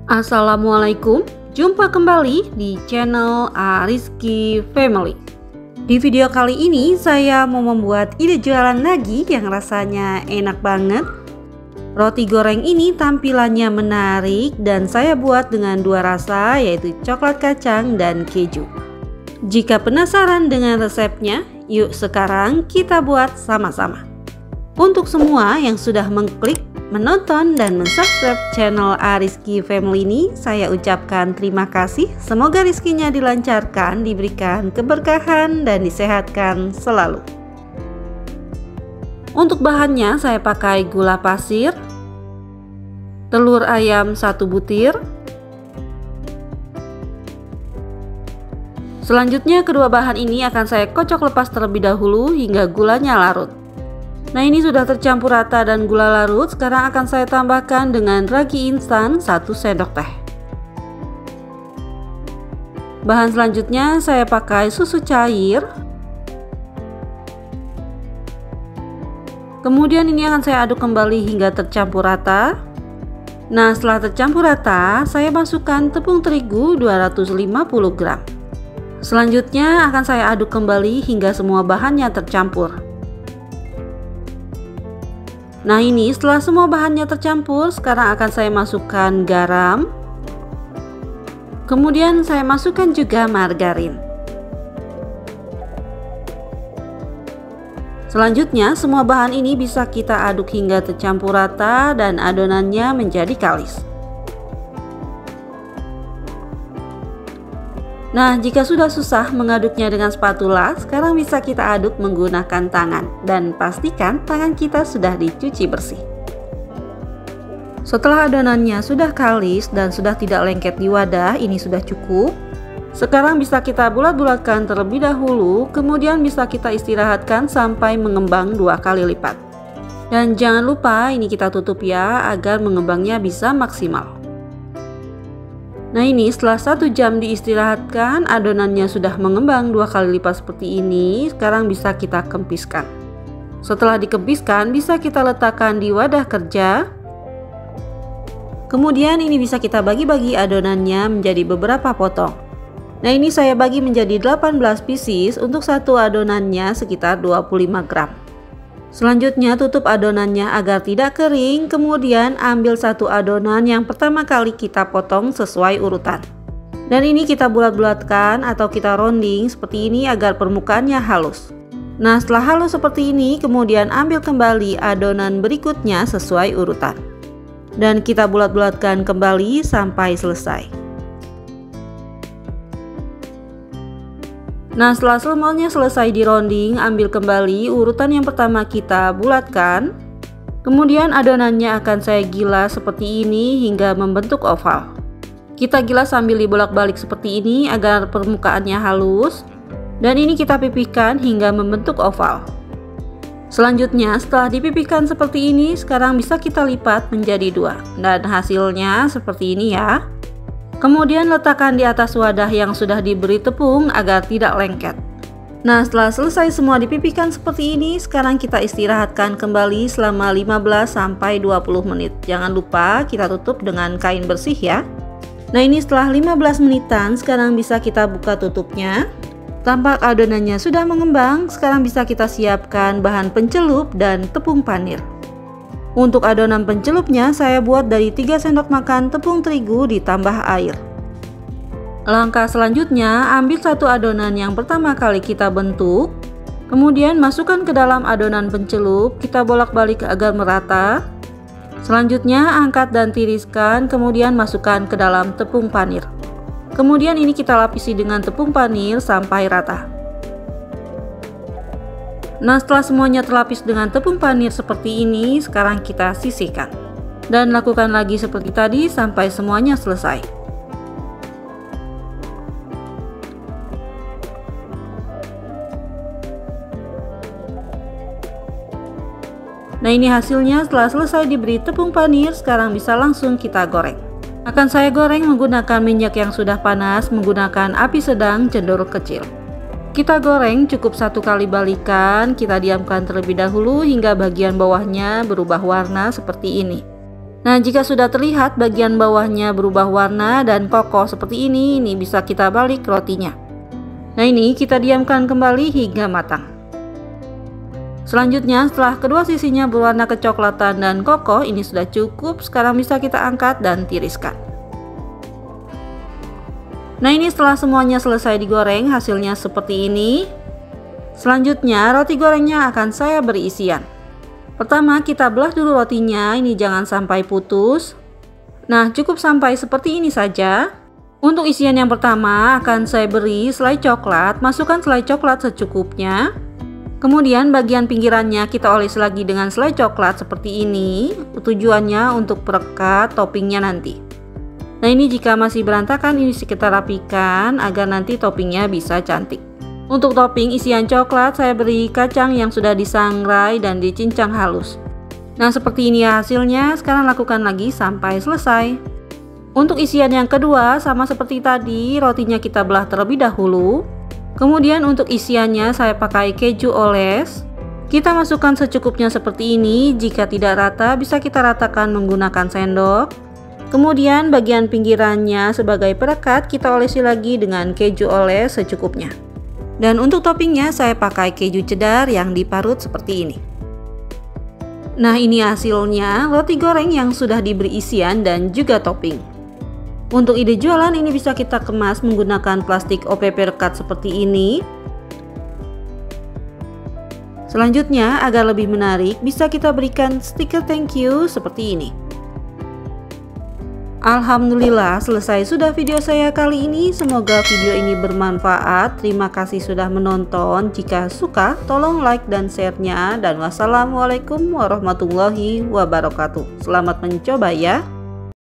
Assalamualaikum, jumpa kembali di channel Ariski Family. Di video kali ini saya mau membuat ide jualan lagi yang rasanya enak banget. Roti goreng ini tampilannya menarik dan saya buat dengan dua rasa, yaitu coklat kacang dan keju. Jika penasaran dengan resepnya, yuk sekarang kita buat sama-sama. Untuk semua yang sudah mengklik, menonton dan mensubscribe channel Ariski Family ini, saya ucapkan terima kasih. Semoga rezekinya dilancarkan, diberikan keberkahan dan disehatkan selalu. Untuk bahannya saya pakai gula pasir, telur ayam 1 butir. Selanjutnya kedua bahan ini akan saya kocok lepas terlebih dahulu hingga gulanya larut. Nah, ini sudah tercampur rata dan gula larut. Sekarang akan saya tambahkan dengan ragi instan 1 sendok teh. Bahan selanjutnya saya pakai susu cair. Kemudian ini akan saya aduk kembali hingga tercampur rata. Nah, setelah tercampur rata, saya masukkan tepung terigu 250 gram. Selanjutnya akan saya aduk kembali hingga semua bahannya tercampur. Nah, ini setelah semua bahannya tercampur, sekarang akan saya masukkan garam. Kemudian saya masukkan juga margarin. Selanjutnya semua bahan ini bisa kita aduk hingga tercampur rata dan adonannya menjadi kalis. Nah, jika sudah susah mengaduknya dengan spatula, sekarang bisa kita aduk menggunakan tangan dan pastikan tangan kita sudah dicuci bersih. Setelah adonannya sudah kalis dan sudah tidak lengket di wadah, ini sudah cukup. Sekarang bisa kita bulat-bulatkan terlebih dahulu, kemudian bisa kita istirahatkan sampai mengembang 2 kali lipat. Dan jangan lupa ini kita tutup ya, agar mengembangnya bisa maksimal. Nah, ini setelah 1 jam diistirahatkan, adonannya sudah mengembang 2 kali lipat seperti ini. Sekarang bisa kita kempiskan. Setelah dikempiskan, bisa kita letakkan di wadah kerja. Kemudian ini bisa kita bagi-bagi adonannya menjadi beberapa potong. Nah, ini saya bagi menjadi 18 pieces, untuk satu adonannya sekitar 25 gram. Selanjutnya tutup adonannya agar tidak kering, kemudian ambil satu adonan yang pertama kali kita potong sesuai urutan. Dan ini kita bulat-bulatkan atau kita rounding seperti ini agar permukaannya halus. Nah, setelah halus seperti ini, kemudian ambil kembali adonan berikutnya sesuai urutan. Dan kita bulat-bulatkan kembali sampai selesai. Nah, setelah semuanya selesai di rounding, ambil kembali urutan yang pertama kita bulatkan. Kemudian adonannya akan saya gilas seperti ini hingga membentuk oval. Kita gilas sambil dibolak-balik seperti ini agar permukaannya halus. Dan ini kita pipihkan hingga membentuk oval. Selanjutnya setelah dipipihkan seperti ini, sekarang bisa kita lipat menjadi 2. Dan hasilnya seperti ini ya. Kemudian letakkan di atas wadah yang sudah diberi tepung agar tidak lengket. Nah, setelah selesai semua dipipihkan seperti ini, sekarang kita istirahatkan kembali selama 15-20 menit. Jangan lupa kita tutup dengan kain bersih ya. Nah, ini setelah 15 menitan, sekarang bisa kita buka tutupnya. Tampak adonannya sudah mengembang, sekarang bisa kita siapkan bahan pencelup dan tepung panir. Untuk adonan pencelupnya saya buat dari 3 sendok makan tepung terigu ditambah air. Langkah selanjutnya, ambil satu adonan yang pertama kali kita bentuk, kemudian masukkan ke dalam adonan pencelup, kita bolak-balik agar merata. Selanjutnya angkat dan tiriskan, kemudian masukkan ke dalam tepung panir. Kemudian ini kita lapisi dengan tepung panir sampai rata. Nah, setelah semuanya terlapis dengan tepung panir seperti ini, sekarang kita sisihkan. Dan lakukan lagi seperti tadi sampai semuanya selesai. Nah, ini hasilnya setelah selesai diberi tepung panir, sekarang bisa langsung kita goreng. Akan saya goreng menggunakan minyak yang sudah panas, menggunakan api sedang cenderung kecil. Kita goreng cukup 1 kali balikan, kita diamkan terlebih dahulu hingga bagian bawahnya berubah warna seperti ini. Nah, jika sudah terlihat bagian bawahnya berubah warna dan kokoh seperti ini bisa kita balik rotinya. Nah, ini kita diamkan kembali hingga matang. Selanjutnya, setelah kedua sisinya berwarna kecoklatan dan kokoh, ini sudah cukup. Sekarang bisa kita angkat dan tiriskan. Nah, ini setelah semuanya selesai digoreng, hasilnya seperti ini. Selanjutnya, roti gorengnya akan saya beri isian. Pertama, kita belah dulu rotinya, ini jangan sampai putus. Nah, cukup sampai seperti ini saja. Untuk isian yang pertama akan saya beri selai coklat, masukkan selai coklat secukupnya. Kemudian bagian pinggirannya kita oles lagi dengan selai coklat seperti ini. Tujuannya untuk perekat toppingnya nanti. Nah, ini jika masih berantakan, ini kita rapikan agar nanti toppingnya bisa cantik. Untuk topping isian coklat saya beri kacang yang sudah disangrai dan dicincang halus. Nah, seperti ini hasilnya. Sekarang lakukan lagi sampai selesai. Untuk isian yang kedua sama seperti tadi, rotinya kita belah terlebih dahulu. Kemudian untuk isiannya saya pakai keju oles. Kita masukkan secukupnya seperti ini. Jika tidak rata bisa kita ratakan menggunakan sendok. Kemudian bagian pinggirannya sebagai perekat kita olesi lagi dengan keju oles secukupnya. Dan untuk toppingnya saya pakai keju cheddar yang diparut seperti ini. Nah, ini hasilnya roti goreng yang sudah diberi isian dan juga topping. Untuk ide jualan ini bisa kita kemas menggunakan plastik OPP rekat seperti ini. Selanjutnya, agar lebih menarik bisa kita berikan stiker thank you seperti ini. Alhamdulillah, selesai sudah video saya kali ini. Semoga video ini bermanfaat. Terima kasih sudah menonton. Jika suka, tolong like dan share-nya. Dan wassalamualaikum warahmatullahi wabarakatuh. Selamat mencoba ya.